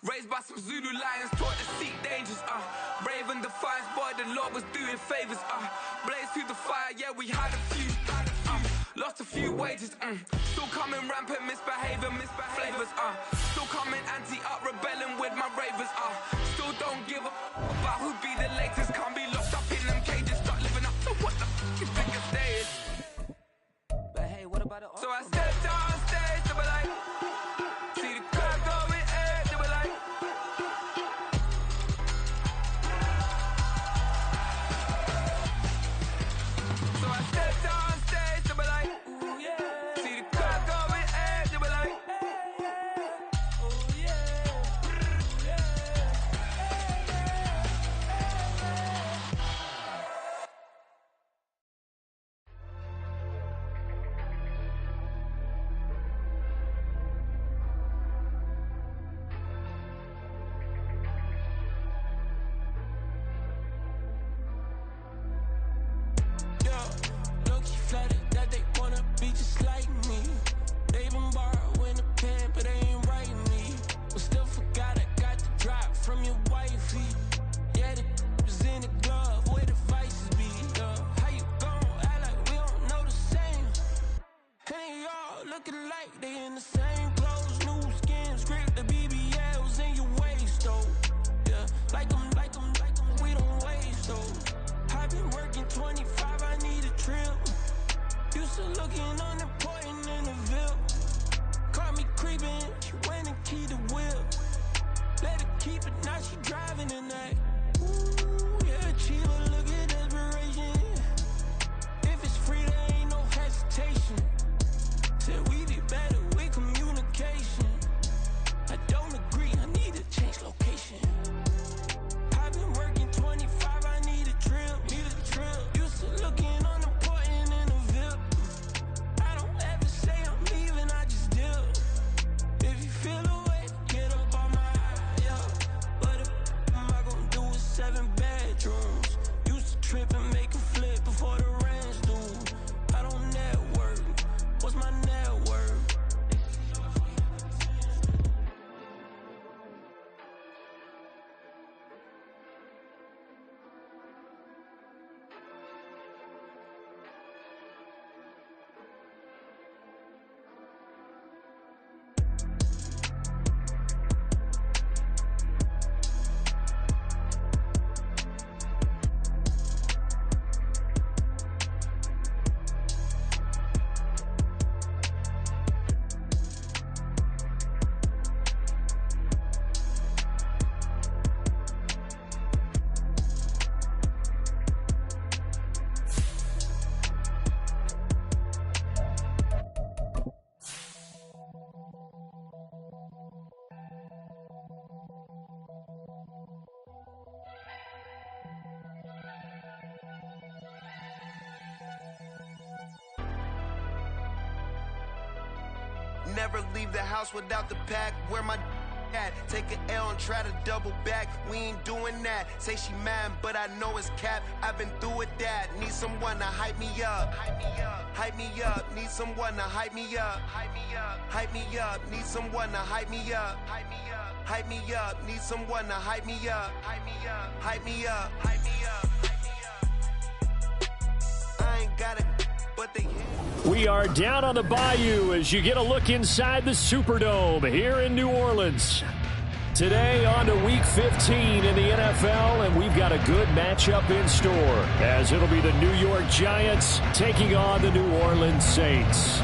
Raised by some Zulu lions, taught to seek dangers, brave and defiant, boy, the Lord was doing favors, blaze through the fire, yeah, we had a few, lost a few wages, still coming rampant, misbehavior, flavors, still coming anti-up, rebelling with my ravers, still don't give a about who be the latest, can't be locked up in them cages, start living up to what the f*** you think a day is. But hey, what about it? So I stepped on stage, they were like, see the crowd going air, they were like, so I stepped on stage, they were like, ooh yeah, see the crowd going air, they were like, oh yeah, yeah. Low-key flattered that they wanna be just like me. They been borrowing a pen, but they ain't writing me. But still forgot I got the drop from your wifey. Yeah, the was in the glove, where the vices be. How you gon' act like we don't know the same? And they all looking like they in the same clothes, new skin, script, the BBLs in your waist, though. Yeah, like them, we don't waste, though. I've been working 25, I need a trip. Used to looking unimportant in the Ville. Caught me creeping, she went and keyed the whip. Let her keep it, now she driving in that. Ooh, yeah, Chiba, look at desperation. If it's free, there ain't no hesitation. Said we be better with communication. I don't agree, I need to change location. I've been working 25, I need a trip. Used to looking unimportant in the VIP. I don't ever say I'm leaving, I just dip. If you feel away, get up on my yeah. What am I gonna do with 7 bedrooms? Used to trip and make a flip before the rent's due. I don't network, what's my net worth? Never leave the house without the pack. Where my at? Take an L and try to double back. We ain't doing that. Say she mad, but I know it's cap. I've been through with that. Need someone to hype me up. Hype me up. Need someone to hype me up. Hype me up. Need someone to hype me up. Hype me up. Need someone to hype me up. Hype me up. I ain't got it, but they hit. We are down on the bayou as you get a look inside the Superdome here in New Orleans. Today on to Week 15 in the NFL, and we've got a good matchup in store as it'll be the New York Giants taking on the New Orleans Saints.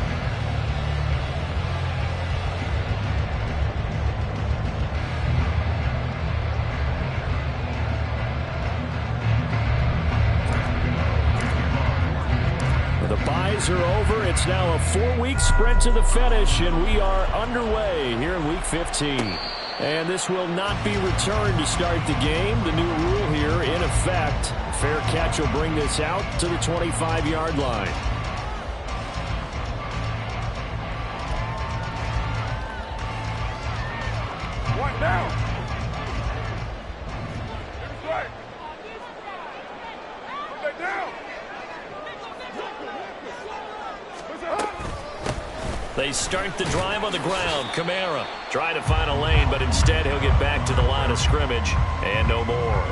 The byes are over. It's now a 4-week sprint to the finish, and we are underway here in Week 15. And this will not be returned to start the game. The new rule here in effect. Fair catch will bring this out to the 25-yard line. One down. Right. Put that down. They start the drive on the ground. Kamara trying to find a lane, but instead he'll get back to the line of scrimmage and no more.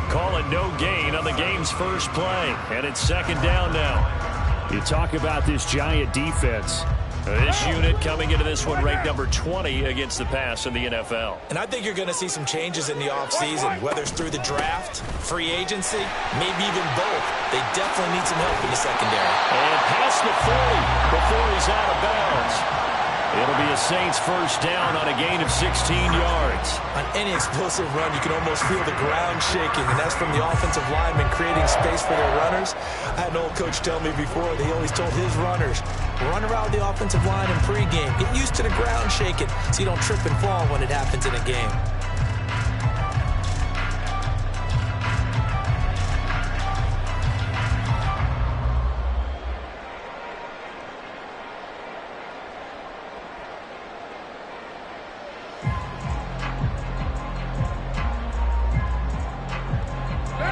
Call it no gain on the game's first play, and it's second down now. You talk about this Giant defense. This unit coming into this one ranked number 20 against the pass in the NFL. And I think you're going to see some changes in the offseason, whether it's through the draft, free agency, maybe even both. They definitely need some help in the secondary. And past the 40 before he's out of bounds. It'll be a Saints first down on a gain of 16 yards. On any explosive run, you can almost feel the ground shaking, and that's from the offensive linemen creating space for their runners. I had an old coach tell me before, he always told his runners, run around the offensive line in pregame. Get used to the ground shaking so you don't trip and fall when it happens in a game.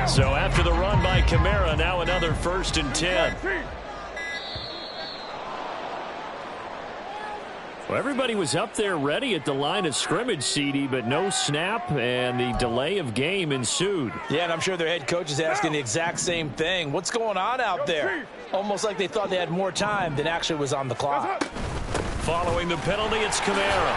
So after the run by Kamara, now another 1st and 10. Well, everybody was up there ready at the line of scrimmage, CD, but no snap, and the delay of game ensued. Yeah, and I'm sure their head coach is asking the exact same thing. What's going on out there? Almost like they thought they had more time than actually was on the clock. Following the penalty, it's Kamara.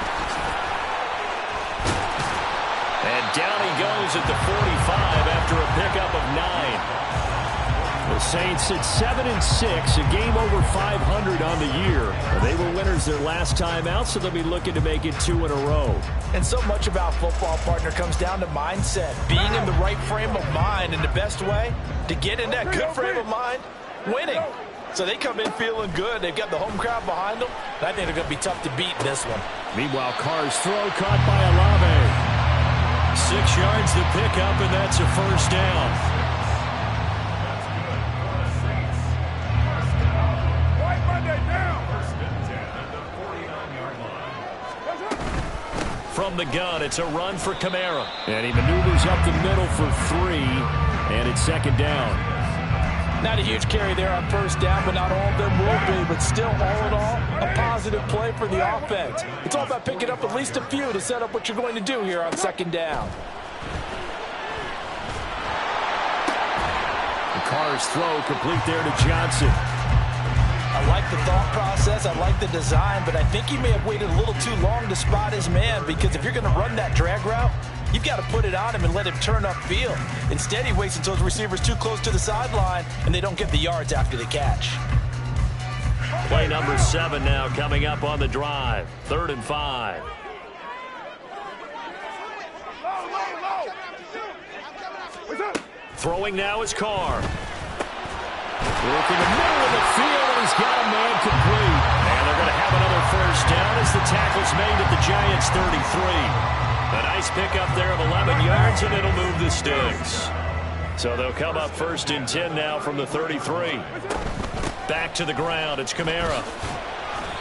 And down he goes at the 45 after a pickup of 9. The Saints at 7-6, a game over 500 on the year. They were winners their last time out, so they'll be looking to make it 2 in a row. And so much about football, partner, comes down to mindset. Being in the right frame of mind, and the best way to get in that good frame of mind, winning. So they come in feeling good. They've got the home crowd behind them. And I think they're going to be tough to beat in this one. Meanwhile, Carr's throw caught by Olave. 6 yards to pick up, and that's a first down. From the gun, it's a run for Kamara. And he maneuvers up the middle for 3, and it's second down. Not a huge carry there on first down, but not all of them will be. But still, all in all, a positive play for the offense. It's all about picking up at least a few to set up what you're going to do here on second down. The Carr's throw complete there to Johnson. I like the thought process. I like the design, but I think he may have waited a little too long to spot his man, because if you're going to run that drag route, you've got to put it on him and let him turn upfield. Instead, he waits until his receiver's too close to the sideline, and they don't get the yards after the catch. Play number 7 now coming up on the drive. 3rd and 5. Throwing now is Carr. Look in the middle of the field, and he's got a man complete. And they're going to have another first down as the tackle's made at the Giants' 33. A nice pickup there of 11 yards, and it'll move the sticks. So they'll come up 1st and 10 now from the 33. Back to the ground, it's Kamara.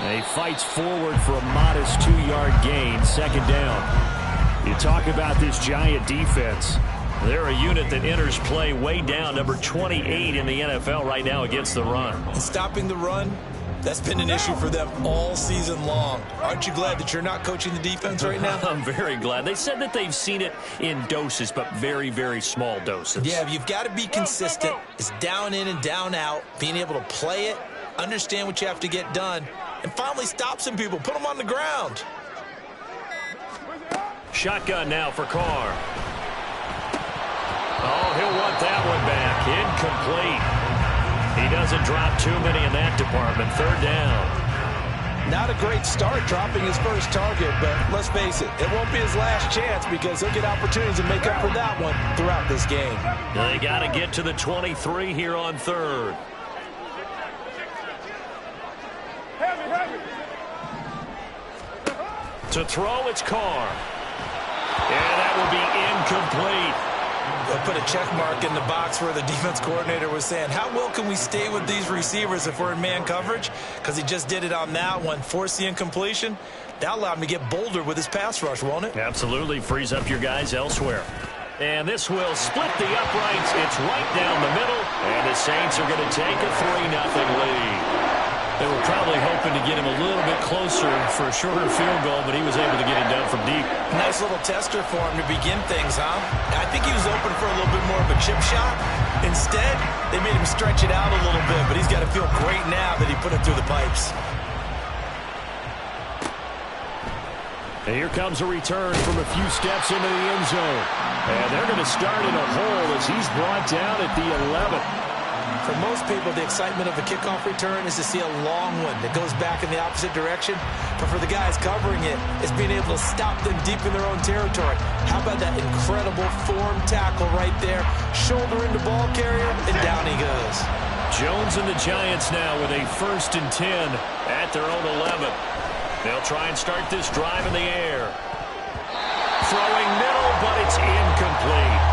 And he fights forward for a modest 2-yard gain, second down. You talk about this Giant defense. They're a unit that enters play way down, number 28 in the NFL right now against the run. And stopping the run, that's been an issue for them all season long. Aren't you glad that you're not coaching the defense right now? I'm very glad. They said that they've seen it in doses, but very, very small doses. Yeah, you've got to be consistent. It's down in and down out, being able to play it, understand what you have to get done, and finally stop some people, put them on the ground. Shotgun now for Carr. Oh, he'll want that one back. Incomplete. He doesn't drop too many in that department. 3rd down. Not a great start dropping his first target, but let's face it, it won't be his last chance, because he'll get opportunities to make up for that one throughout this game. They got to get to the 23 here on 3rd. To throw, it's Carr. And that will be incomplete. They'll put a check mark in the box where the defense coordinator was saying, how well can we stay with these receivers if we're in man coverage? Because he just did it on that one, forced the incompletion. That allowed him to get bolder with his pass rush, won't it? Absolutely. Frees up your guys elsewhere. And this will split the uprights. It's right down the middle. And the Saints are going to take a 3-0 lead. They were probably hoping to get him a little bit closer for a shorter field goal, but he was able to get it done from deep. Nice little tester for him to begin things, huh? I think he was open for a little bit more of a chip shot. Instead, they made him stretch it out a little bit, but he's got to feel great now that he put it through the pipes. And here comes a return from a few steps into the end zone. And they're going to start in a hole as he's brought down at the 11. For most people, the excitement of a kickoff return is to see a long one that goes back in the opposite direction. But for the guys covering it, it's being able to stop them deep in their own territory. How about that incredible form tackle right there? Shoulder into ball carrier, and down he goes. Jones and the Giants now with a 1st and 10 at their own 11. They'll try and start this drive in the air. Throwing middle, but it's incomplete.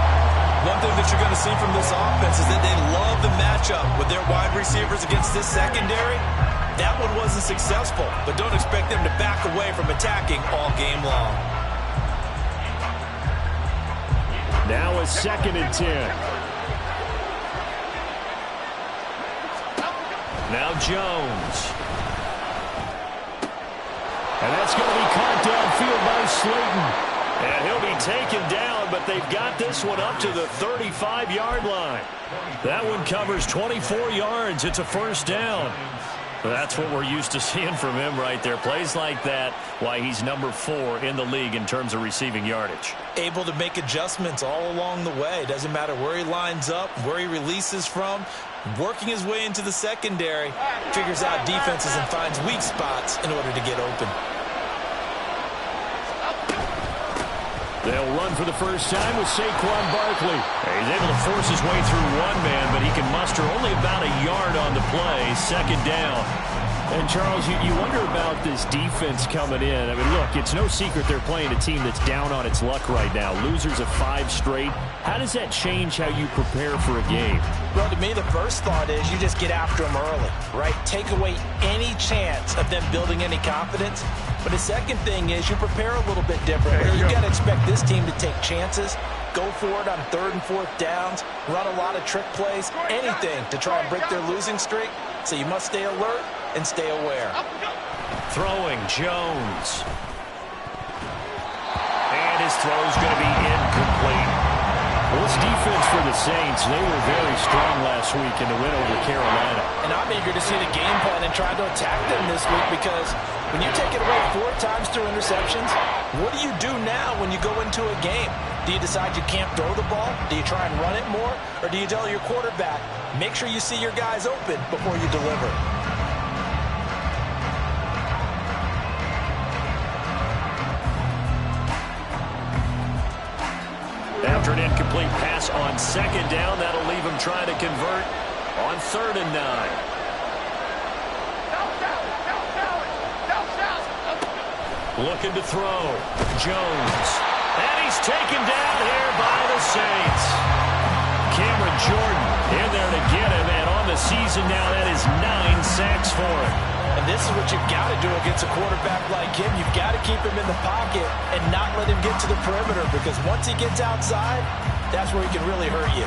One thing that you're going to see from this offense is that they love the matchup with their wide receivers against this secondary. That one wasn't successful, but don't expect them to back away from attacking all game long. Now a 2nd and 10. Now Jones. And that's going to be caught downfield by Slayton. And he'll be taken down, but they've got this one up to the 35-yard line. That one covers 24 yards. It's a 1st down. That's what we're used to seeing from him right there. Plays like that, why he's number 4 in the league in terms of receiving yardage. Able to make adjustments all along the way. Doesn't matter where he lines up, where he releases from. Working his way into the secondary, figures out defenses and finds weak spots in order to get open. They'll run for the first time with Saquon Barkley. He's able to force his way through one man, but he can muster only about a yard on the play. 2nd down. And, Charles, you wonder about this defense coming in. I mean, look, it's no secret they're playing a team that's down on its luck right now. Losers of 5 straight. How does that change how you prepare for a game? Well, to me, the first thought is you just get after them early, right? Take away any chance of them building any confidence. But the second thing is you prepare a little bit differently. You got to expect this team to take chances, go for it on 3rd and 4th downs, run a lot of trick plays, anything to try and break their losing streak. So you must stay alert and stay aware. Throwing Jones. And his throw's going to be incomplete. Well, this defense for the Saints, they were very strong last week in the win over Carolina. And I'm eager to see the game plan and try to attack them this week because when you take it away 4 times through interceptions, what do you do now when you go into a game? Do you decide you can't throw the ball? Do you try and run it more? Or do you tell your quarterback, make sure you see your guys open before you deliver? After an incomplete pass on 2nd down, that'll leave him trying to convert on 3rd and 9. Looking to throw. Jones. And he's taken down here by the Saints. Cameron Jordan in there to get him. And on the season now, that is 9 sacks for him. And this is what you've got to do against a quarterback like him. You've got to keep him in the pocket and not let him get to the perimeter because once he gets outside, that's where he can really hurt you.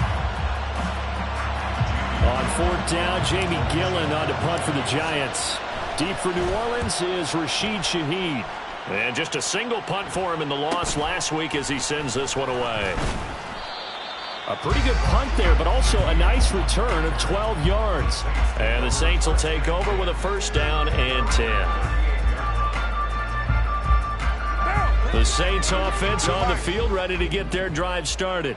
On 4th down, Jamie Gillen on to punt for the Giants. Deep for New Orleans is Rashid Shaheed. And just a single punt for him in the loss last week as he sends this one away. A pretty good punt there, but also a nice return of 12 yards. And the Saints will take over with a 1st down and 10. The Saints offense on the field ready to get their drive started.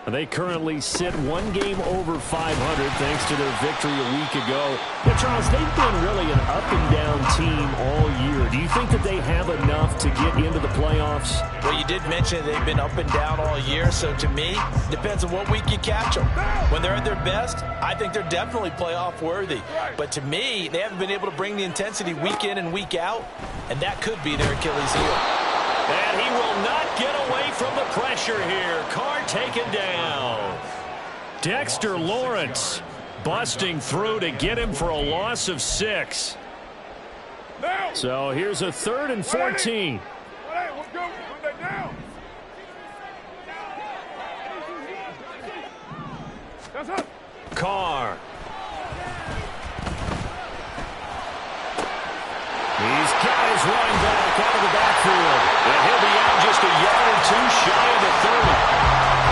They currently sit 1 game over 500 thanks to their victory a week ago. But, Charles, they've been really an up-and-down team all year. Do you think that they have enough to get into the playoffs? Well, you did mention they've been up and down all year, so to me, depends on what week you catch them. When they're at their best, I think they're definitely playoff worthy. But to me, they haven't been able to bring the intensity week in and week out, and that could be their Achilles heel. And he will not get away from the pressure here. Carr taken down. Dexter Lawrence busting through to get him for a loss of 6. So here's a 3rd and 14. Carr. running back out of the backfield. And he'll be out just a yard or two shy of the 30.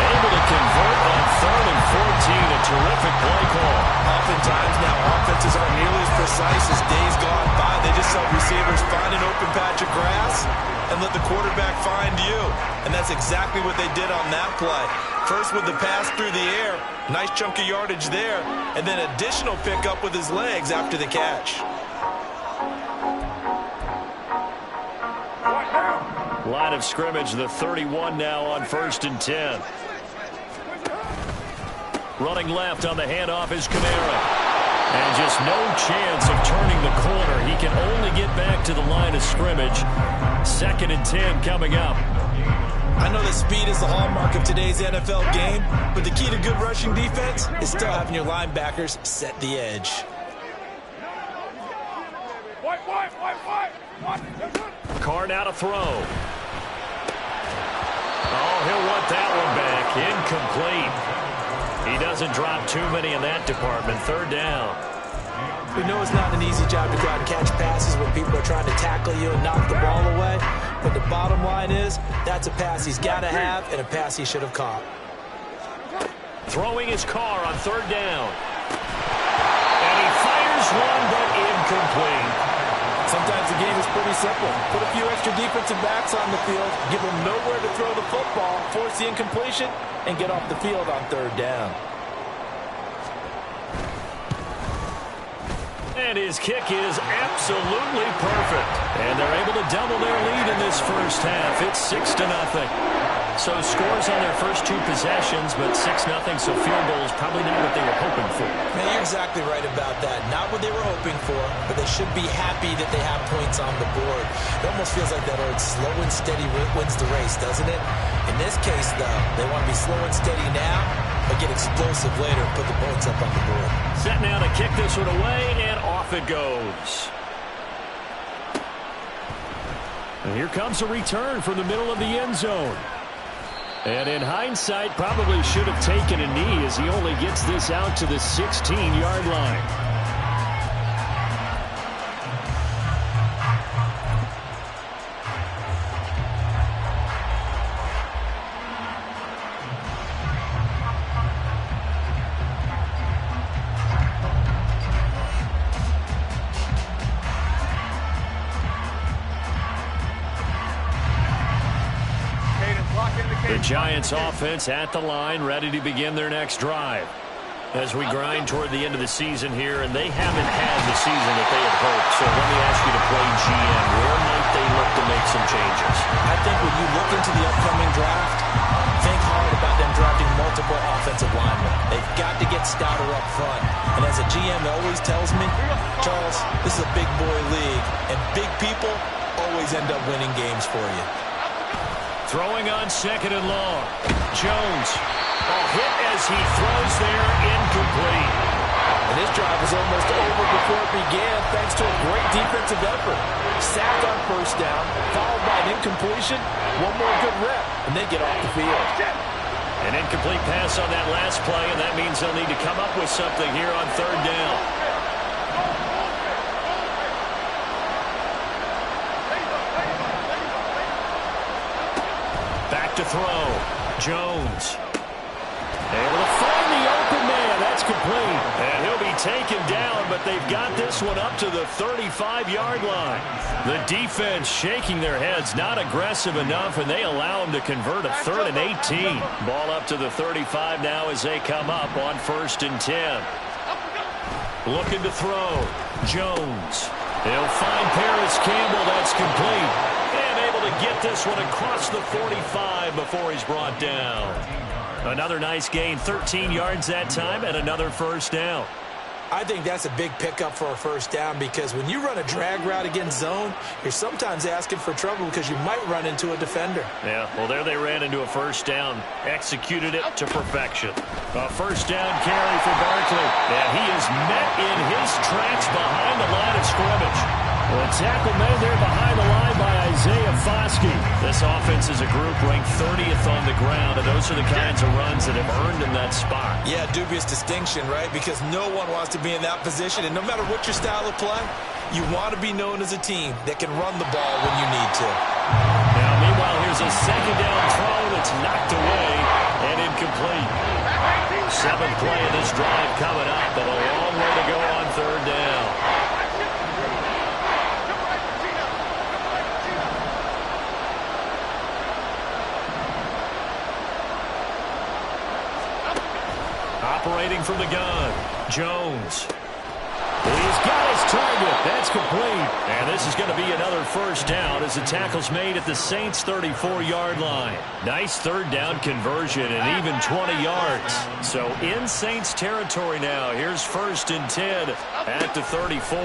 Able to convert on 3rd and 14. A terrific play call. Oftentimes now offenses aren't nearly as precise as days gone by. They just saw receivers find an open patch of grass and let the quarterback find you. And that's exactly what they did on that play. First with the pass through the air. Nice chunk of yardage there. And then additional pickup with his legs after the catch. Line of scrimmage, the 31 now on 1st and 10. Running left on the handoff is Kamara. And just no chance of turning the corner. He can only get back to the line of scrimmage. 2nd and 10 coming up. I know that speed is the hallmark of today's NFL game, but the key to good rushing defense is still having your linebackers set the edge. Carr now to throw. Oh, he'll want that one back. Incomplete. He doesn't drop too many in that department. 3rd down. We know it's not an easy job to go out and catch passes when people are trying to tackle you and knock the ball away. But the bottom line is, that's a pass he's got to have and a pass he should have caught. Throwing his Carr on 3rd down. And he fires one, but incomplete. Sometimes the game is pretty simple. Put a few extra defensive backs on the field, give them nowhere to throw the football, force the incompletion, and get off the field on 3rd down. And his kick is absolutely perfect. And they're able to double their lead in this first half. It's 6-0. So scores on their first 2 possessions, but 6-0, so field goal is probably not what they were hoping for. Man, you're exactly right about that. Not what they were hoping for, but they should be happy that they have points on the board. It almost feels like that old slow and steady wins the race, doesn't it? In this case, though, they want to be slow and steady now, but get explosive later and put the points up on the board. Set now to kick this one away, and off it goes. And here comes a return from the middle of the end zone. And in hindsight, probably should have taken a knee as he only gets this out to the 16-yard line. The Giants offense at the line, ready to begin their next drive. As we grind toward the end of the season here, and they haven't had the season that they had hoped. So let me ask you to play GM. Where might they look to make some changes? I think when you look into the upcoming draft, think hard about them drafting multiple offensive linemen. They've got to get stouter up front. And as a GM always tells me, Charles, this is a big boy league, and big people always end up winning games for you. Throwing on 2nd and long. Jones. A hit as he throws there, incomplete. And this drive was almost over before it began thanks to a great defensive effort. Sacked on 1st down, followed by an incompletion, one more good rep, and they get off the field. An incomplete pass on that last play, and that means they'll need to come up with something here on 3rd down. Back to throw. Jones. Able to find the open man. That's complete. And he'll be taken down, but they've got this one up to the 35-yard line. The defense shaking their heads, not aggressive enough, and they allow him to convert a 3rd and 18. Ball up to the 35 now as they come up on 1st and 10. Looking to throw. Jones. He'll find Paris Campbell. That's complete. And able to get this one across the 45 before he's brought down. Another nice gain, 13 yards that time, and another 1st down. I think that's a big pickup for a 1st down because when you run a drag route against zone, you're sometimes asking for trouble because you might run into a defender. Yeah, well, there they ran into a 1st down, executed it to perfection. A 1st down carry for Barkley, and he is met in his tracks behind the line of scrimmage. The tackle made there behind the line by Isaiah Foskey. This offense is a group ranked 30th on the ground, and those are the kinds of runs that have earned him that spot. Yeah, dubious distinction, right? Because no one wants to be in that position, and no matter what your style of play, you want to be known as a team that can run the ball when you need to. Now, meanwhile, here's a second down throw that's knocked away and incomplete. Seventh play of this drive coming up, but a long way to go on third down. Operating from the gun, Jones. He's got his target. That's complete. And this is going to be another first down as the tackle's made at the Saints' 34-yard line. Nice third down conversion and even 20 yards. So in Saints territory now. Here's 1st and 10 at the 34.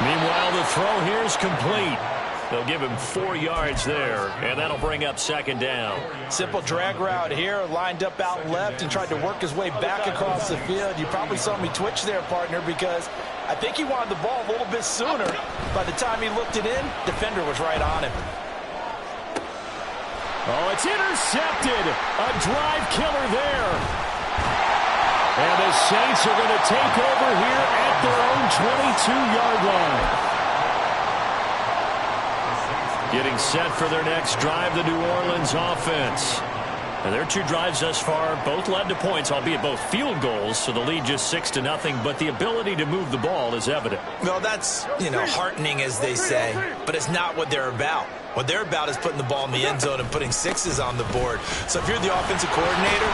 Meanwhile, the throw here is complete. They'll give him 4 yards there, and that'll bring up second down. Simple drag route here, lined up out left and tried to work his way back across the field. You probably saw me twitch there, partner, because I think he wanted the ball a little bit sooner. By the time he looked it in, defender was right on him. Oh, it's intercepted. A drive killer there. And the Saints are going to take over here at their own 22-yard line. Getting set for their next drive, the New Orleans offense. And their 2 drives thus far both led to points, albeit both field goals, so the lead just 6-0, but the ability to move the ball is evident. Well, that's, heartening, as they say, but it's not what they're about. What they're about is putting the ball in the end zone and putting 6s on the board. So if you're the offensive coordinator,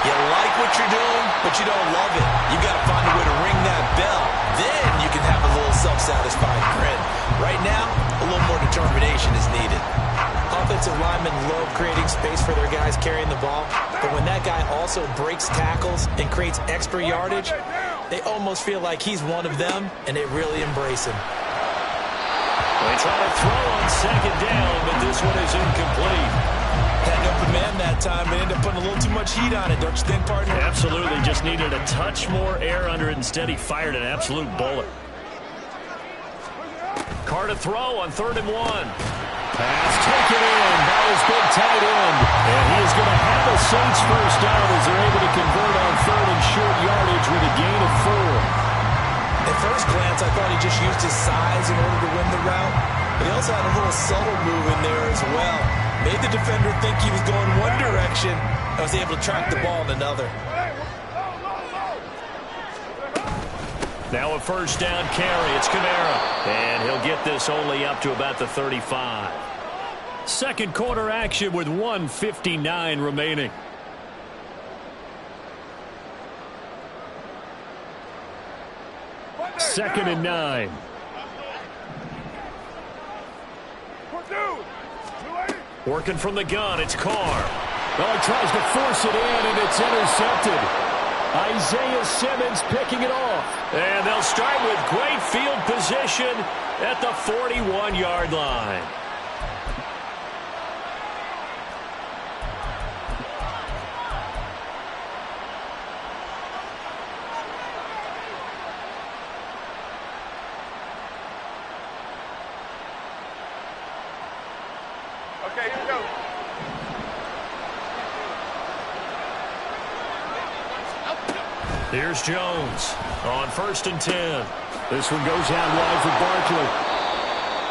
you like what you're doing, but you don't love it. You got to find a way to ring that bell. Then you can have a little self-satisfied grin. Right now, a little more determination is needed. Offensive linemen love creating space for their guys carrying the ball, but when that guy also breaks tackles and creates extra yardage, they almost feel like he's one of them, and they really embrace him. They try to throw on second down, but this one is incomplete. Had open man that time, but ended up putting a little too much heat on it, don't you think, partner? Absolutely. Just needed a touch more air under it. Instead, he fired an absolute bullet. Carr to throw on 3rd and 1. Pass taken in by his big tight end. And he is going to have a Saints first down as they're able to convert on 3rd and short yardage with a gain of 4. At first glance, I thought he just used his size in order to win the route, but he also had a little subtle move in there as well. Made the defender think he was going one direction and was able to track the ball in another. Now a first down carry. It's Kamara. And he'll get this only up to about the 35. Second quarter action with 1:59 remaining. Second and 9. Working from the gun, it's Carr. Well, he tries to force it in, and it's intercepted. Isaiah Simmons picking it off. And they'll start with great field position at the 41-yard line. Okay, here we go. Here's Jones on 1st and 10. This one goes out wide for Barkley.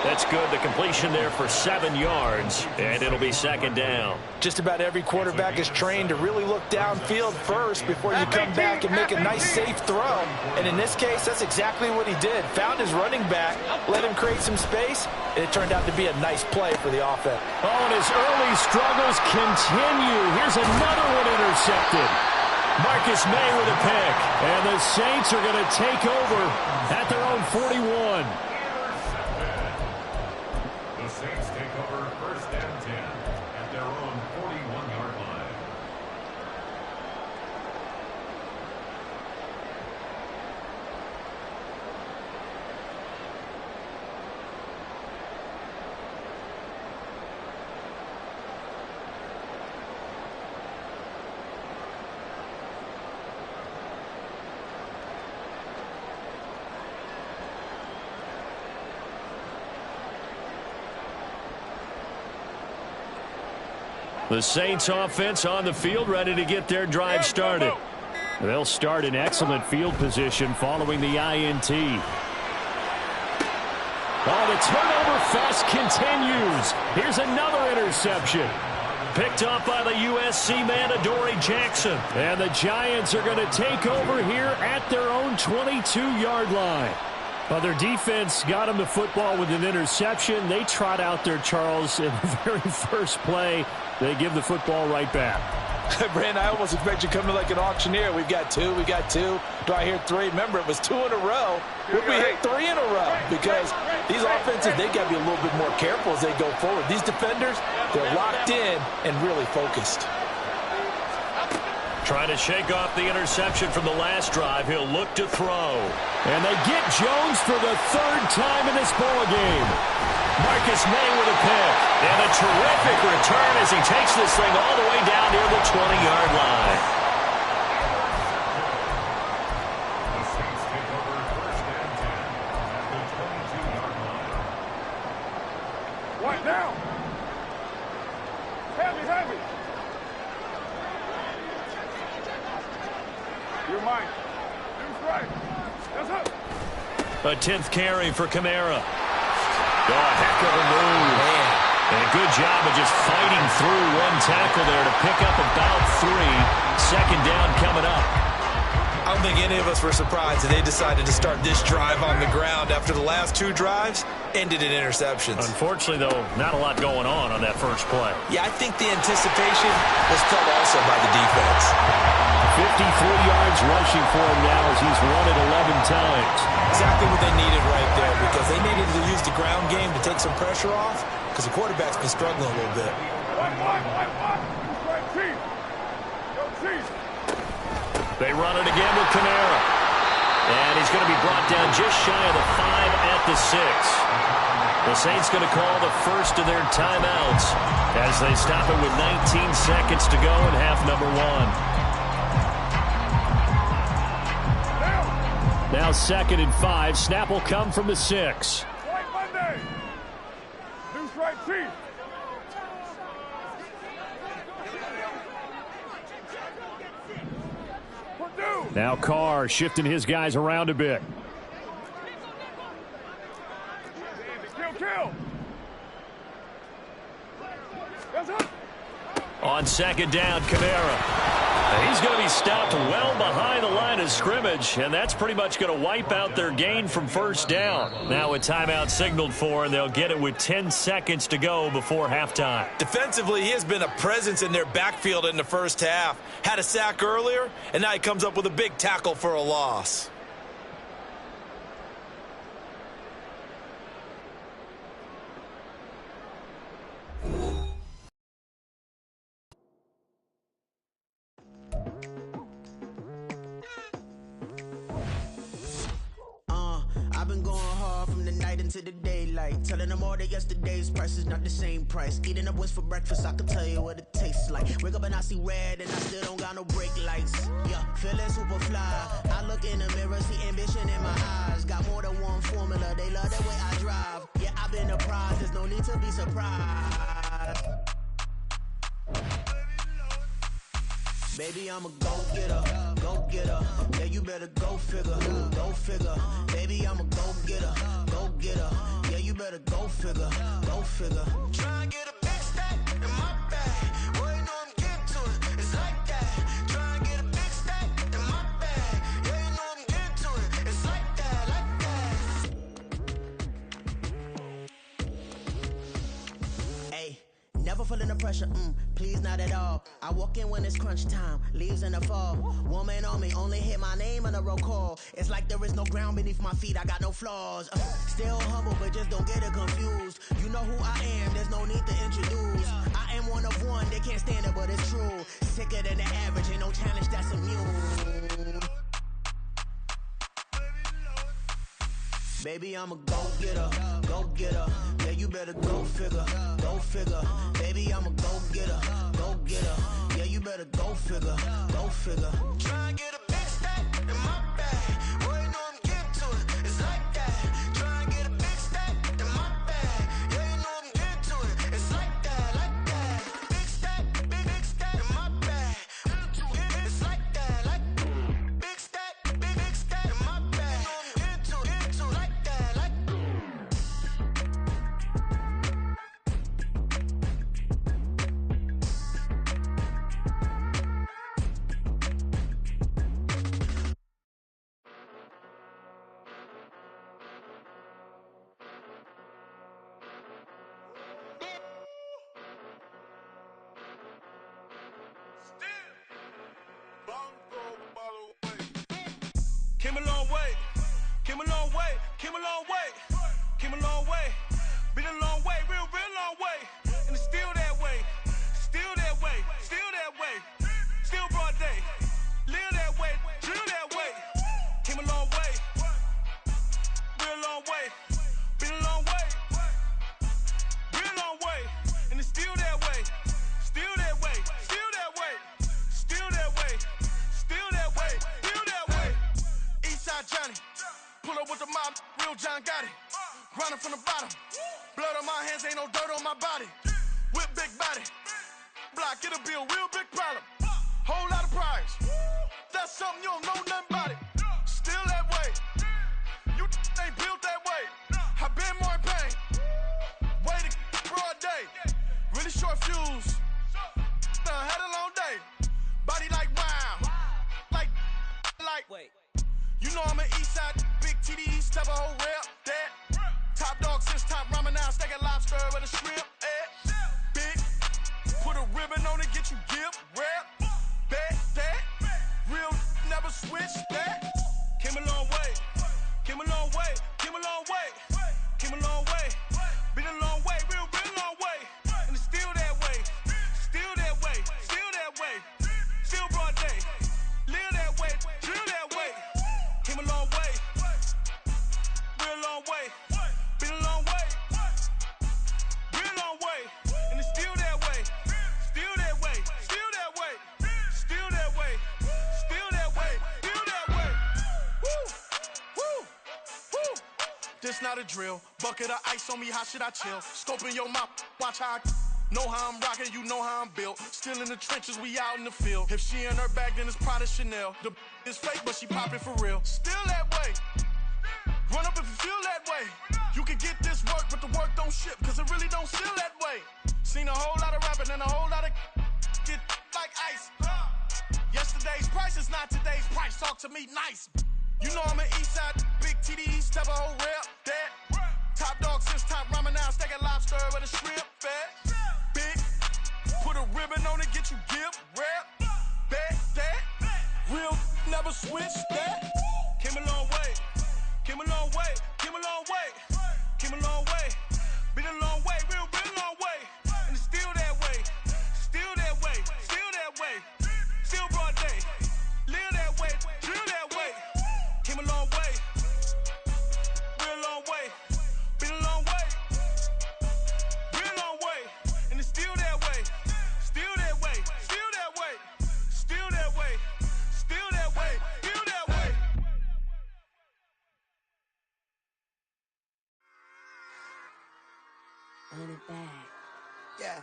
That's good. The completion there for 7 yards, and it'll be second down. Just about every quarterback is trained to really look downfield first before you come back and make a nice, safe throw. And in this case, that's exactly what he did. Found his running back, let him create some space, and it turned out to be a nice play for the offense. Oh, and his early struggles continue. Here's another one intercepted. Marcus May with a pick. And the Saints are going to take over at their own 41. The Saints take over 1st and 10 at their own 41-yard line. The Saints offense on the field, ready to get their drive started. They'll start in excellent field position following the INT. Oh, the turnover fest continues. Here's another interception. Picked up by the USC man, Adoree Jackson. And the Giants are going to take over here at their own 22-yard line. Well, their defense got them the football with an interception. They trot out there, Charles, in the very first play. They give the football right back. Brandon, I almost expect you to come to like an auctioneer. We've got two. Do I hear three? Remember, it was 2 in a row. Would we hit 3 in a row? Because these offenses, they got to be a little bit more careful as they go forward. These defenders, they're locked in and really focused. Trying to shake off the interception from the last drive. He'll look to throw. And they get Jones for the 3rd time in this ball game. Marcus May with a pick. And a terrific return as he takes this thing all the way down near the 20-yard line. The Saints take over first and 10 at the 22-yard line. One down. Heavy. You're mine. Dude's right. That's up. A 10th carry for Kamara. Oh, a heck of a move. Man. And a good job of just fighting through one tackle there to pick up about 3. 2nd down coming up. I don't think any of us were surprised that they decided to start this drive on the ground after the last 2 drives ended in interceptions. Unfortunately, though, not a lot going on that first play. Yeah, I think the anticipation was felt also by the defense. 53 yards rushing for him now as he's run it 11 times. Exactly what they needed right there, because they needed to use the ground game to take some pressure off, because the quarterback's been struggling a little bit. They run it again with Kamara. And he's going to be brought down just shy of the 5 at the 6. The Saints going to call the first of their timeouts as they stop it with 19 seconds to go in half number 1. Now 2nd and 5. Snap will come from the 6. White Monday. New strike chief. Now Carr shifting his guys around a bit. Kill. On 2nd down, Kamara. He's going to be stopped well behind the line of scrimmage, and that's pretty much going to wipe out their gain from 1st down. Now a timeout signaled for, and they'll get it with 10 seconds to go before halftime. Defensively, he has been a presence in their backfield in the first half. Had a sack earlier, and now he comes up with a big tackle for a loss. I've been going hard from the night into the daylight, telling them all that yesterday's price is not the same price. Eating up wings for breakfast, I can tell you what it tastes like. Wake up and I see red and I still don't got no brake lights. Yeah, feeling super fly. I look in the mirror, see ambition in my eyes. Got more than one formula, they love the way I drive. Yeah, I've been a prize, there's no need to be surprised. Baby, I'm a go-getter. Yeah, you better go figure. Baby, I'm a go-getter. Yeah, you better go figure. Try and get a big stack in my bag. Boy, you know I'm getting to it. It's like that. Try and get a big stack in my bag. Yeah, you know I'm getting to it. It's like that. Hey, never feeling the pressure. Please, not at all. I walk in when it's crunch time, leaves in the fall. Woman on me, only hit my name on a roll call. It's like there is no ground beneath my feet, I got no flaws. Still humble, but just don't get it confused. You know who I am, there's no need to introduce. I am one of one, they can't stand it, but it's true. Sicker than the average, ain't no challenge that's immune. Baby, I'm a go-getter. Yeah, you better go figure. Baby, I'm a go-getter. Yeah, you better go figure. Try and get a big stack in my bag. Boy, you know I'm getting to it. It's like that. Try and get a big stack in my bag. Yeah, you know I'm getting to it. It's like that. Big stack long way, came a long way, came a long way, came a long way. Been a long way, real long way. And it's still that way, still that way, still that way. Still broad day, live that way, drill that way. Came a long way, real long way. Been a long way, real long way. And it's still that way, still that way, still that way. Still that way, still that way, still that way. Eastside Johnny, pull up with the mob, real John Gotti. Grinding from the bottom, blood on my hands, ain't no dirt on my body. Whip big body, block, it'll be a real big problem. Whole lot of prize, that's something you don't know nothing about it. Still that way, you ain't built that way. I been more in pain, way to broad day. Really short fuse, had a long day. Body like wow, like, wait. You know I'm an Eastside, big TDE, step a whole rep, that. Top dog since top ramen now, steak and lobster with a shrimp, big, put a ribbon on it, get you gift, rep, bet, that. Real, never switch, that. Came a long way, came a long way, came a long way, came a long way. Been a long way, real long way. And it's still that way, still that way, still that way. Still broad day, live that way, drill that way. Came a long way, real long way. Been a long way, real long way. And it's still that way, still that way, still that way. Still that way, still that way, still that way. Woo, woo, woo. This not a drill, bucket of ice on me, how should I chill? Scoping your mouth, watch how I know how I'm rocking, you know how I'm built. Still in the trenches, we out in the field. If she in her bag, then it's Prada Chanel. The is fake, but she poppin' for real. Still that way. Run up if you feel that way. You can get this work, but the work don't ship, cause it really don't feel that way. Seen a whole lot of rapping and a whole lot of get like ice. Yesterday's price is not today's price. Talk to me nice. You know I'm an Eastside, big TDE, step a whole rep, that. Top dog since top ramen now, steak and lobster with a shrimp, fat. Big, put a ribbon on it, get you gift, rep, bet, that. Real, never switch, that. Came a long way, came a long way, came a long way, came a long way. Been a long way, real long way. And it's still that way, still that way, still that way. Still broad day, live that way, drill that way. Came a long way, real long way. Been a long way, real long way. And it's still that way, still that way, still that way. Still that way, still that way, still that way. Run it back. Yeah.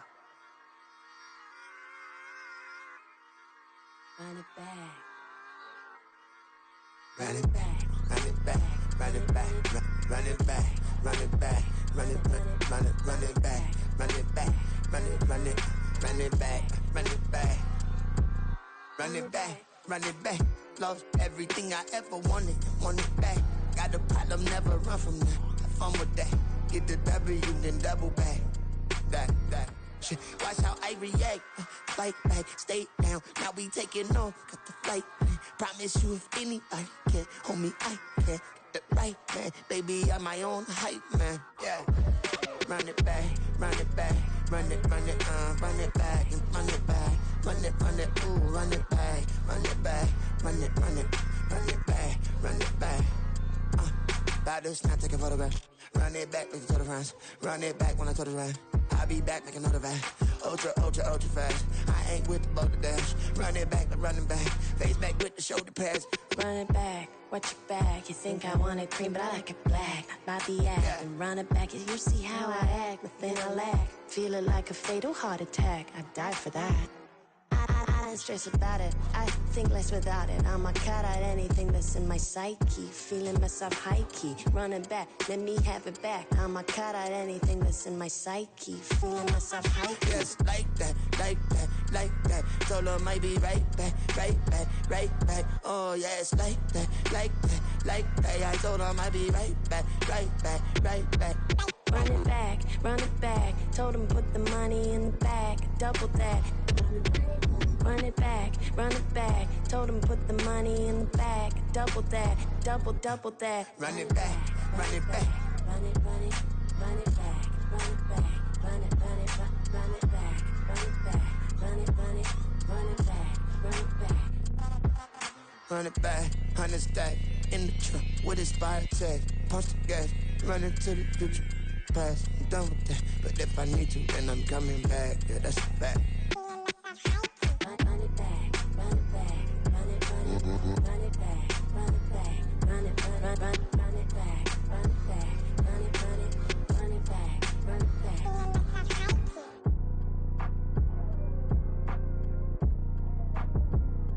Run it back. Run it back, run it back, run it back, run it back, run it back, run it back, run it back, run it back, run it back, run it back, run it back, run it back. Lost everything I ever wanted it back. Got a problem, never run from that. Have fun with that. Get the W, then double back. That. Shit. Watch how I react. Fight back, stay down. Now we taking off. Got the flight. Promise you if anybody can hold me, I can get the right man. Baby, I'm my own hype man. Yeah. Run it back, run it back, run it back, and run it back, run it, ooh, run it back, run it back, run it back, run it back. About to snap, take a photograph. Run it back, listen to the friends. Run it back when I told the ride. I'll be back, make another back. Ultra fast. I ain't with the boat dash. Run it back, running back. Face back with the shoulder pads. Run it back, watch your back. You think I want it cream, but I like it black. Not by the act. And run it back, you see how I act. Nothing I lack. Feel it like a fatal heart attack. I'd die for that. I don't stress about it. I think less without it. I'ma cut out anything that's in my psyche. Feeling myself high key. Running back, let me have it back. I'ma cut out anything that's in my psyche. Feeling myself high key. Yes, like that. Told her might be right back. Oh, yes, like that. I told her might be right back. Run it back. Told him put the money in the bag. Double that. run it back, run it back. Told him put the money in the bag, double that, double that. Run it back, run it back. Run it, run it, run it back, run it back, run it, run it, run it back, run it back, run it, run it, run it back, run it back. Run it back, 100 stack in the truck with his fire tag. Punch the gas, run into the future. Past, I'm done with that. But if I need to, then I'm coming back. Yeah, that's a fact. Run it back, run it back, run it, run it, run it back, run it back, run it, run it, run it.